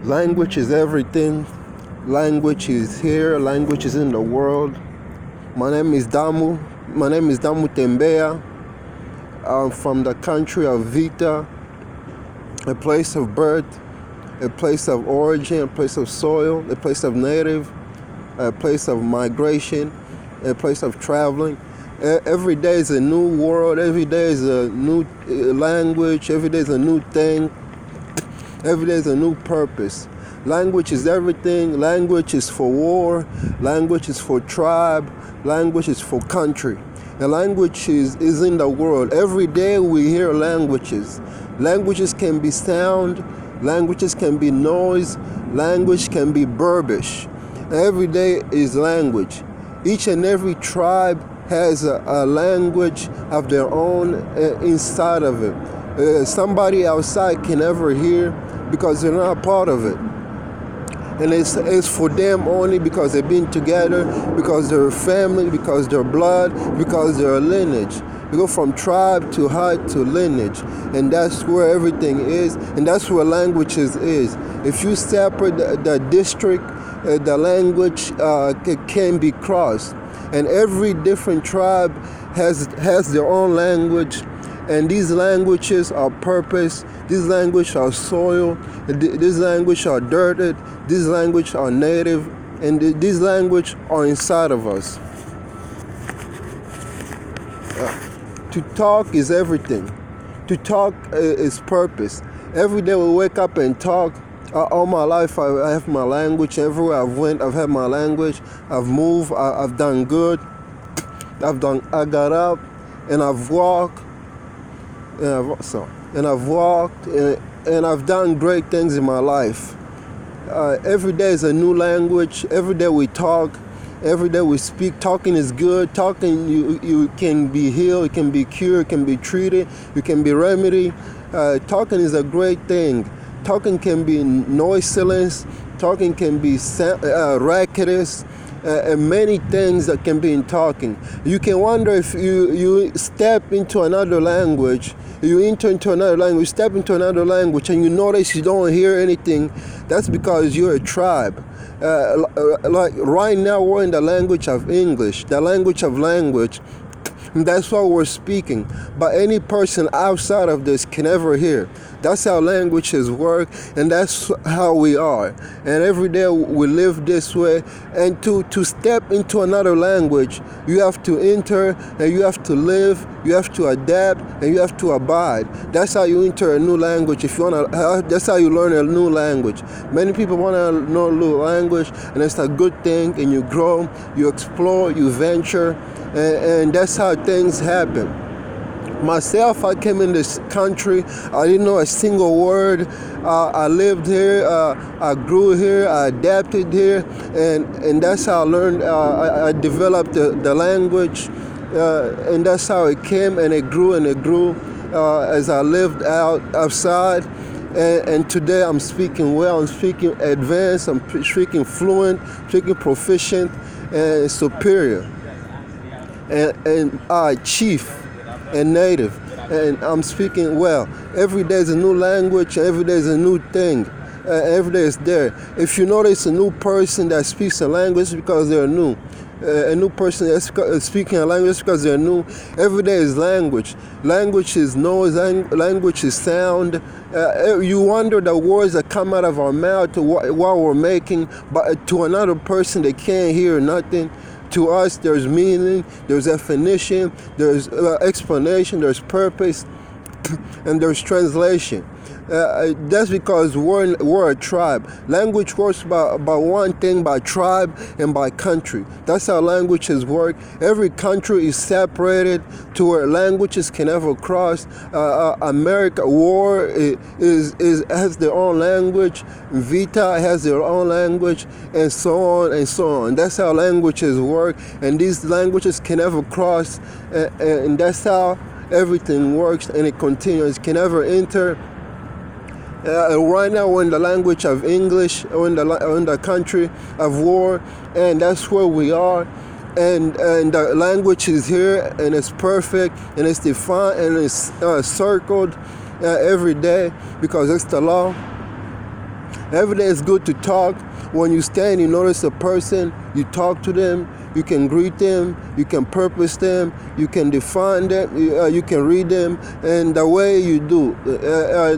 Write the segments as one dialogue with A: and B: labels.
A: Language is everything. Language is here. Language is in the world. My name is Damu. My name is Damu Tembea. I'm from the country of Vita, a place of birth, a place of origin, a place of soil, a place of native, a place of migration, a place of traveling. Every day is a new world. Every day is a new language. Every day is a new thing. Every day is a new purpose. Language is everything. Language is for war. Language is for tribe. Language is for country. And language is in the world. Every day we hear languages. Languages can be sound. Languages can be noise. Language can be verbiage. Every day is language. Each and every tribe has a language of their own inside of it. Somebody outside can never hear because they're not part of it. And it's for them only because they've been together, because they're family, because they're blood, because they're lineage. You go from tribe to height to lineage, and that's where everything is, and that's where languages is. If you separate the district, the language can be crossed. And every different tribe has their own language, and these languages are purpose, these languages are soil, these languages are dirted, these languages are native, and these languages are inside of us. To talk is everything. To talk is purpose. Every day we wake up and talk. All my life I have my language. Everywhere I've went, I've had my language. I've moved, I've done good. I got up and I've walked. And I've done great things in my life. Every day is a new language. Every day we talk. Every day we speak. Talking is good. Talking, you can be healed, you can be cured, you can be treated, you can be remedied. Talking is a great thing. Talking can be noiseless. Talking can be racketous. And many things that can be in talking. You can wonder if you step into another language, you enter into another language, step into another language, and you notice you don't hear anything. That's because you're a tribe. Like right now, we're in the language of English, the language of language. And that's what we're speaking. But any person outside of this can never hear. That's how languages work, and that's how we are. And every day we live this way. And to step into another language, you have to enter, and you have to live, you have to adapt, and you have to abide. That's how you enter a new language. If you wanna, that's how you learn a new language. Many people want to know a new language, and it's a good thing. And you grow, you explore, you venture. And that's how things happen. Myself, I came in this country, I didn't know a single word. I lived here, I grew here, I adapted here, and that's how I learned, I developed the language, and that's how it came, and it grew as I lived outside. And today I'm speaking well, I'm speaking advanced, I'm speaking fluent, speaking proficient, and superior. And chief and native, and I'm speaking well. Every day is a new language, every day is a new thing, every day is there. If you notice a new person that speaks a language, because they're new. A new person that's speaking a language because they're new. Every day is language. Language is noise, language is sound. You wonder the words that come out of our mouth while we're making, but to another person they can't hear nothing. To us, there's meaning, there's definition, there's explanation, there's purpose, and there's translation. That's because we're a tribe. Language works by one thing, by tribe and by country. That's how languages work. Every country is separated to where languages can never cross. America, war has their own language. Vita has their own language, and so on and so on. That's how languages work, and these languages can never cross, and that's how everything works, and it continues. Can never enter. Right now we're in the language of English, we're in the country of war, and that's where we are. And the language is here, and it's perfect, and it's defined, and it's circled every day because it's the law. Every day is good to talk. When you stand, you notice a person, you talk to them, you can greet them, you can purpose them, you can define them, you can read them, and the way you do,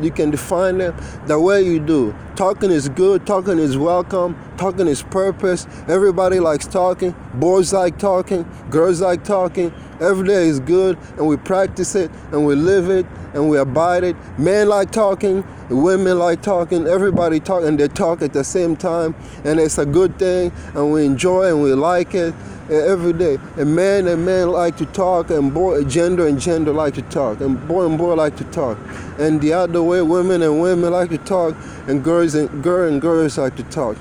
A: you can define them the way you do. Talking is good, talking is welcome, talking is purpose. Everybody likes talking, boys like talking, girls like talking. Every day is good, and we practice it, and we live it, and we abide it. Men like talking, women like talking, everybody talk, and they talk at the same time, and it's a good thing, and we enjoy and we like it every day. And men like to talk, and gender like to talk, and boy like to talk. And the other way, women like to talk, and girls like to talk.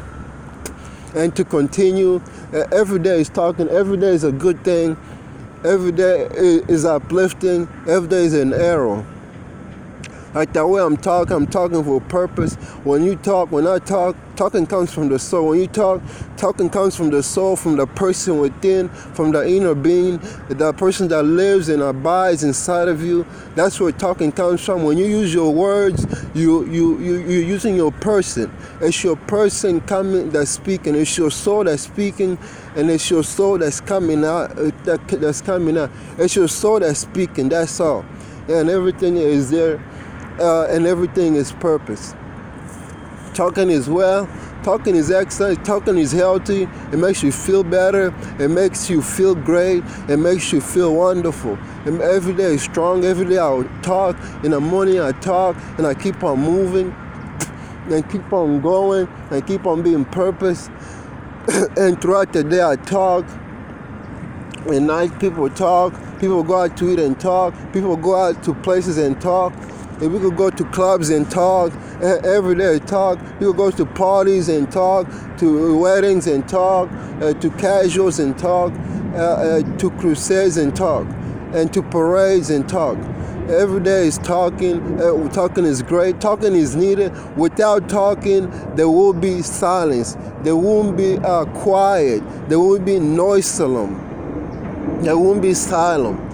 A: And to continue, every day is talking, every day is a good thing, every day is uplifting, every day is an arrow. Like the way I'm talking for a purpose. When I talk, talking comes from the soul. When you talk, talking comes from the soul, from the person within, from the inner being, the person that lives and abides inside of you. That's where talking comes from. When you use your words, you're using your person. It's your person that's speaking. It's your soul that's speaking, and it's your soul that's coming out. It's your soul that's speaking. That's all. And everything is there. And everything is purpose. Talking is well, talking is excellent, talking is healthy. It makes you feel better, it makes you feel great, it makes you feel wonderful. And every day is strong, every day I talk. In the morning I talk, and I keep on moving, and keep on going, and keep on being purpose. And throughout the day I talk. At night people talk, people go out to eat and talk, people go out to places and talk. And we could go to clubs and talk, every day talk. People go to parties and talk, to weddings and talk, to casuals and talk, to crusades and talk, and to parades and talk. Every day is talking. Talking is great. Talking is needed. Without talking, there will be silence. There won't be quiet. There will be noisome. There won't be silent.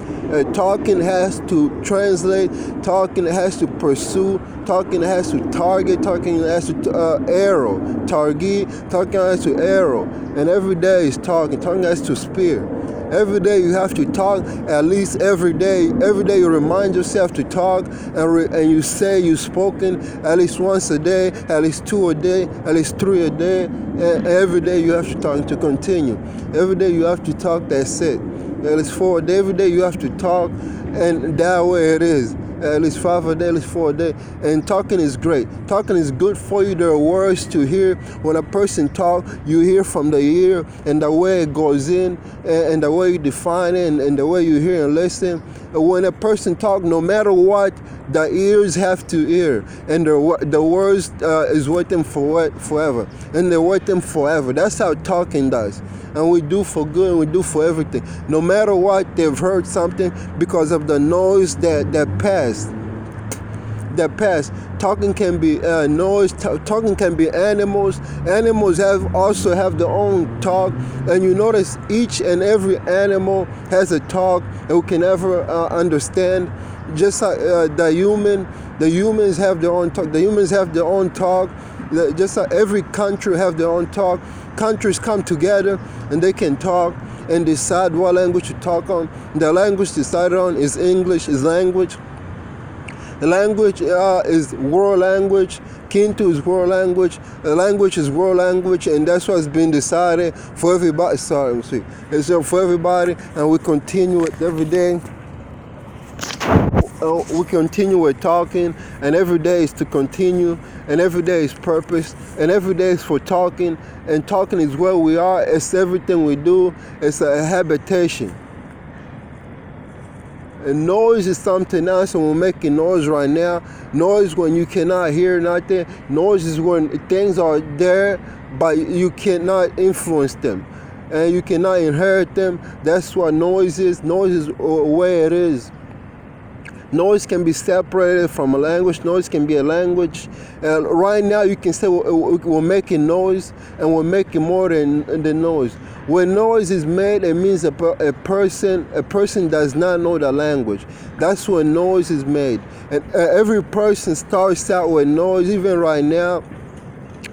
A: Talking has to translate, talking has to pursue, talking has to target, talking has to arrow, target, talking has to arrow. And every day is talking has to spear. Every day you have to talk, at least every day. Every day you remind yourself to talk, and you say you've spoken at least once a day, at least 2 a day, at least 3 a day. And every day you have to talk to continue. Every day you have to talk, that's it. At least 4 a day. Every day you have to talk, and that way it is. At least 5 a day, at least 4 a day. And talking is great. Talking is good for you. There are words to hear. When a person talks, you hear from the ear, and the way it goes in, and the way you define it, and the way you hear and listen. When a person talks, no matter what, the ears have to hear, and the words is with them forever, and they're with them forever. That's how talking does. And we do for good, and we do for everything. No matter what, they've heard something because of the noise that passed. Talking can be noise. Talking can be animals. Animals also have their own talk, and you notice each and every animal has a talk that we can never understand. Just like the humans have their own talk. The humans have their own talk. Just like every country have their own talk. Countries come together and they can talk and decide what language to talk on. The language decided on is English, is language. The language is world language. Kintu is world language. The language is world language, and that's what's been decided for everybody. It's for everybody, and we continue it every day. We continue with talking, and every day is to continue, and every day is purpose, and every day is for talking, and talking is where we are. It's everything we do. It's a habitation. And noise is something else, and we're making noise right now. Noise when you cannot hear nothing. Noise is when things are there, but you cannot influence them, and you cannot inherit them. That's what noise is. Noise is where it is. Noise can be separated from a language. Noise can be a language. And right now you can say we're making noise, and we're making more than noise. When noise is made, it means a person does not know the language. That's when noise is made. And every person starts out with noise. Even right now,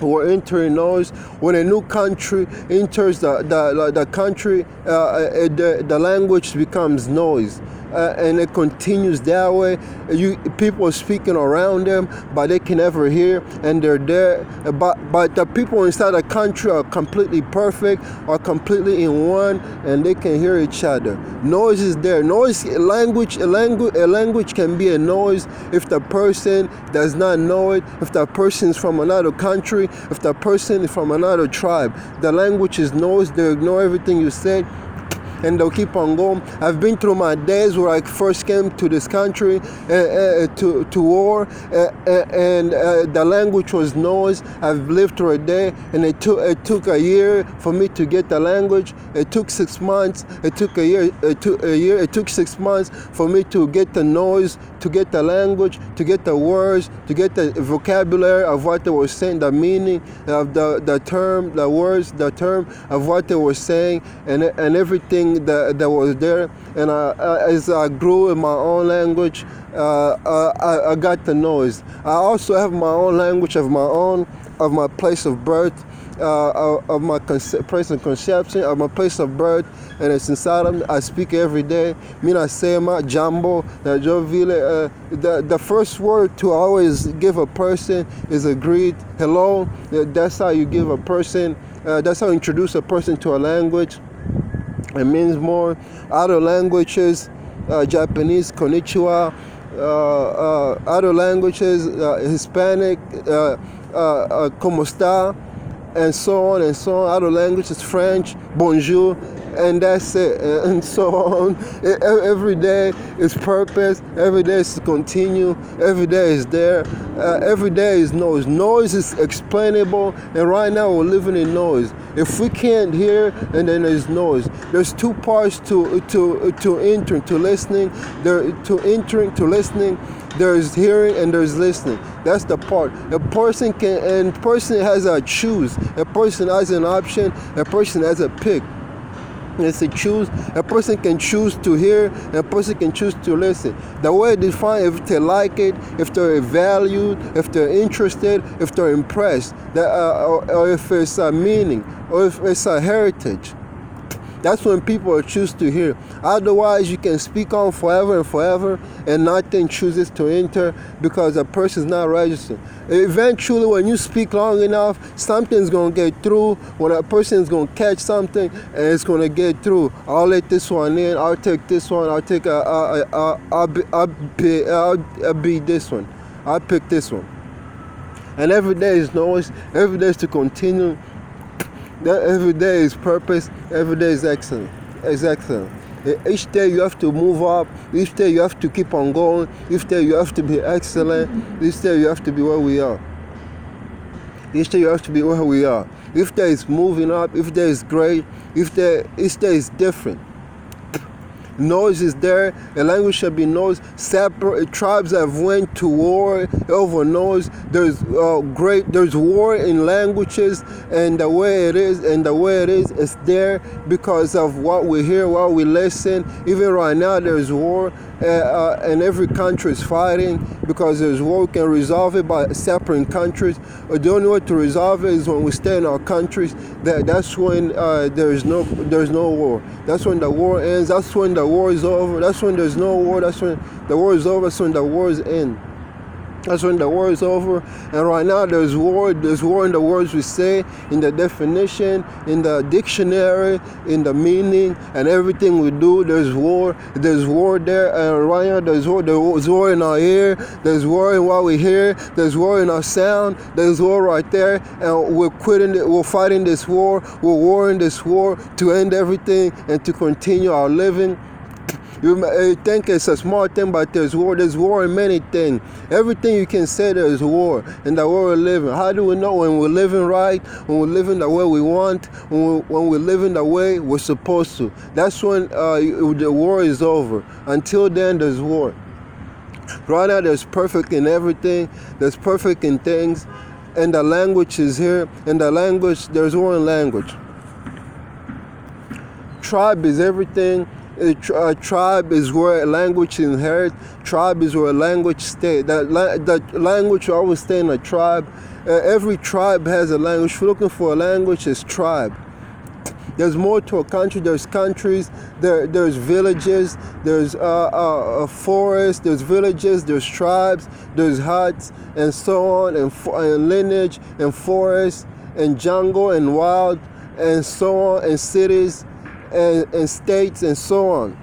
A: We're entering noise. When a new country enters the country, the language becomes noise. And it continues that way. People are speaking around them, but they can never hear, and they're there. But the people inside the country are completely perfect, are completely in one, and they can hear each other. Noise is there. Noise, a language can be a noise if the person does not know it. If the person is from another country, if the person is from another tribe, the language is noise. They ignore everything you said, and they'll keep on going. I've been through my days where I first came to this country to war, and the language was noise. I've lived through a day, and it took a year for me to get the language. It took 6 months. It took a year. It took 6 months for me to get the noise, to get the language, to get the words, to get the vocabulary of what they were saying, the meaning of the term, the words, the term of what they were saying, and everything that was there. And as I grew in my own language, I got the noise. I also have my own language of my place of birth, of my place of conception, of my place of birth, and it's inside of me. I speak every day. Mina sema jambo na jovile. The first word to always give a person is a greet, hello. That's how you give a person. That's how you introduce a person to a language. It means more. Other languages, Japanese, konnichiwa. Other languages, Hispanic, como está, and so on and so on. Other languages, French, bonjour, and that's it, and so on. Every day is purpose. Every day is to continue. Every day is there. Every day is noise. Noise is explainable, and right now we're living in noise. If we can't hear, and then there's noise. There's two parts to entering, to listening. To entering, to listening. There's hearing and there's listening. That's the part. A person has a choose. A person has an option. A person has a pick. It's a choose. A person can choose to hear, and a person can choose to listen. The way they define if they like it, if they're valued, if they're interested, if they're impressed, or if it's a meaning, or if it's a heritage. That's when people choose to hear. Otherwise, you can speak on forever and forever, and nothing chooses to enter because a person is not registered. Eventually, when you speak long enough, something's going to get through. When a person is going to catch something, and it's going to get through. I'll let this one in. I'll take this one. I'll take I'll be this one. I'll pick this one. And every day is noise. Every day is to continue. Every day is purpose. Every day is excellent. It's excellent. Each day you have to move up. Each day you have to keep on going. Each day you have to be excellent. Each day you have to be where we are. Each day you have to be where we are. Each day is moving up. Each day is great. Each day is different. Noise is there. A language should be noise. Separate tribes have went to war over noise. There's war in languages, and the way it is there because of what we hear, what we listen. Even right now, there's war, and every country is fighting because there's war. We can resolve it by separating countries. The only way to resolve it is when we stay in our countries. That's when there's no war. That's when the war ends. That's when the war is over. That's when there's no war. That's when the war is over. That's when the war is in. That's when the war is over. And right now there's war. There's war in the words we say, in the definition, in the dictionary, in the meaning, and everything we do. There's war. There's war there. And right now there's war. There's war in our ear. There's war in what we hear. There's war in our sound. There's war right there. And we're fighting this war. We're warring this war to end everything and to continue our living. You may think it's a small thing, but there's war. There's war in many things. Everything you can say, there's war in the world we're living. How do we know when we're living right, when we're living the way we want, when we're living the way we're supposed to? That's when the war is over. Until then, there's war. Right now, there's perfect in everything. There's perfect in things. And the language is here. And the language, there's war in language. Tribe is everything. A tribe is where language inherits. Tribe is where language stays. That language will always stay in a tribe. Every tribe has a language. If you're looking for a language, it's tribe. There's more to a country. There's countries. There's villages. There's a forest. There's villages. There's tribes. There's huts and so on, and lineage and forest and jungle and wild and so on, and cities and states and so on,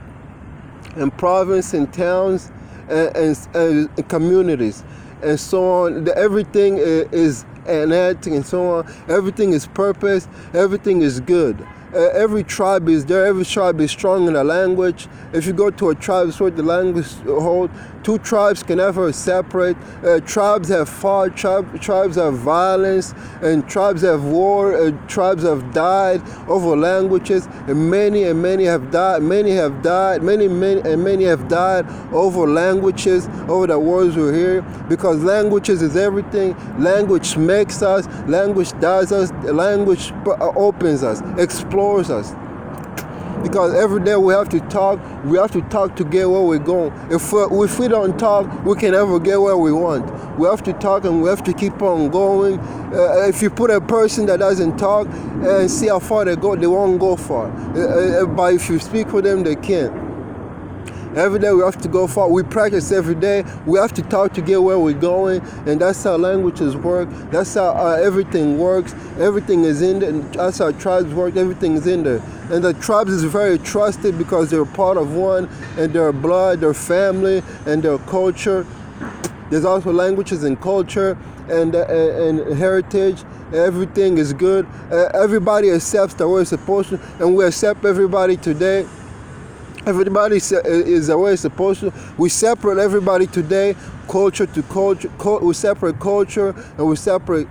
A: and province and towns and communities and so on. Everything is enacting and so on. Everything is purpose. Everything is good. Every tribe is there. Every tribe is strong in a language. If you go to a tribe, it's what the language holds. Two tribes can never separate. Tribes have fought. Tribes have violence, and tribes have war. Tribes have died over languages, and many have died. Many have died. Many have died over languages, over the words we hear. Because languages is everything. Language makes us. Language does us. Language opens us, explores us. Because every day we have to talk to get where we're going. If we don't talk, we can never get where we want. We have to talk, and we have to keep on going. If you put a person that doesn't talk and see how far they go, they won't go far. But if you speak with them, they can. Every day we have to go far. We practice every day. We have to talk to get where we're going, and that's how languages work. That's how everything works. Everything is in there. That's how tribes work. Everything is in there. And the tribes is very trusted because they're part of one, and their blood, their family, and their culture. There's also languages and culture and heritage. Everything is good. Everybody accepts the way it's supposed to, and we accept everybody today. Everybody is the way it's supposed to. We separate everybody today, culture to culture. We separate culture, and we separate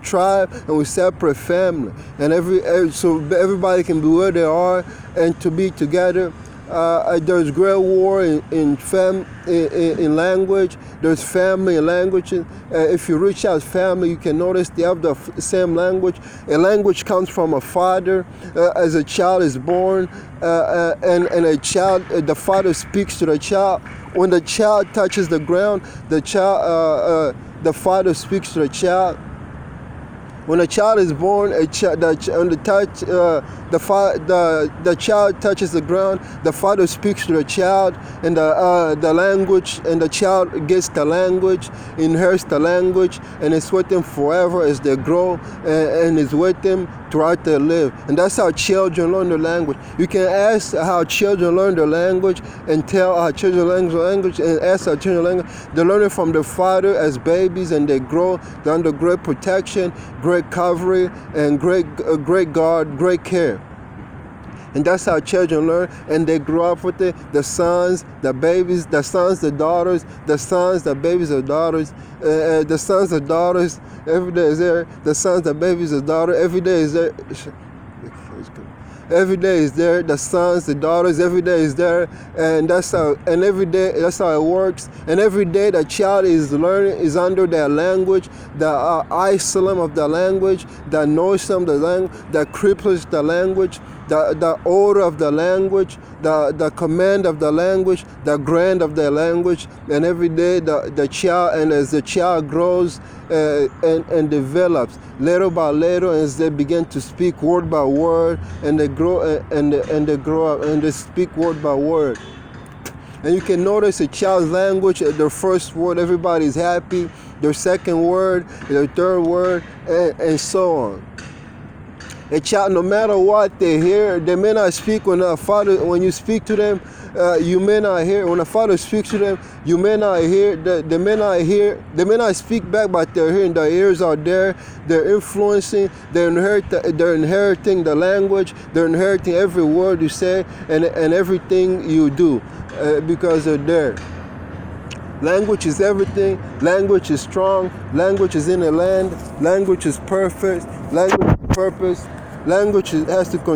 A: tribe, and we separate family. And so everybody can be where they are and to be together. There's great war in language. There's family in language. If you reach out family, you can notice they have the same language. A language comes from a father. As a child is born, and the father speaks to the child. When the child touches the ground, the father speaks to the child. When a child is born, the child touches the ground. The father speaks to the child, and the language, and the child gets the language, inherits the language, and it's with them forever as they grow, and is with them throughout their life. And that's how children learn the language. You can ask how children learn the language, and tell how children learn the language, and ask how children learn language. They learn it from their father as babies, and they grow. They're under great protection, great covering, and great guard, great care. And that's how children learn, and they grow up with it. The sons, the babies, the sons, the daughters, the sons, the babies, the daughters, the sons, the daughters. Every day is there. The sons, the babies, the daughter. Every day is there. Every day is there. The sons, the daughters. Every day is there, and that's how. And every day, that's how it works. And every day, the child is learning, is under their language, the isolum of the language, the noisome of the language, the cripples the language, the order of the language, the command of the language, the grant of the language. And every day, the child, and as the child grows and develops, little by little, as they begin to speak word by word, and they grow and they grow up and they speak word by word. And you can notice a child's language, their first word, everybody's happy. Their second word, their third word, and so on. A child, no matter what they hear, they may not speak when you speak to them, you may not hear. When a father speaks to them, you may not hear. They may not speak back, but they're hearing. Their ears are there. They're influencing. They're inheriting the language. They're inheriting every word you say and everything you do, because they're there. Language is everything. Language is strong. Language is in the land. Language is perfect. Language is purpose. Language has to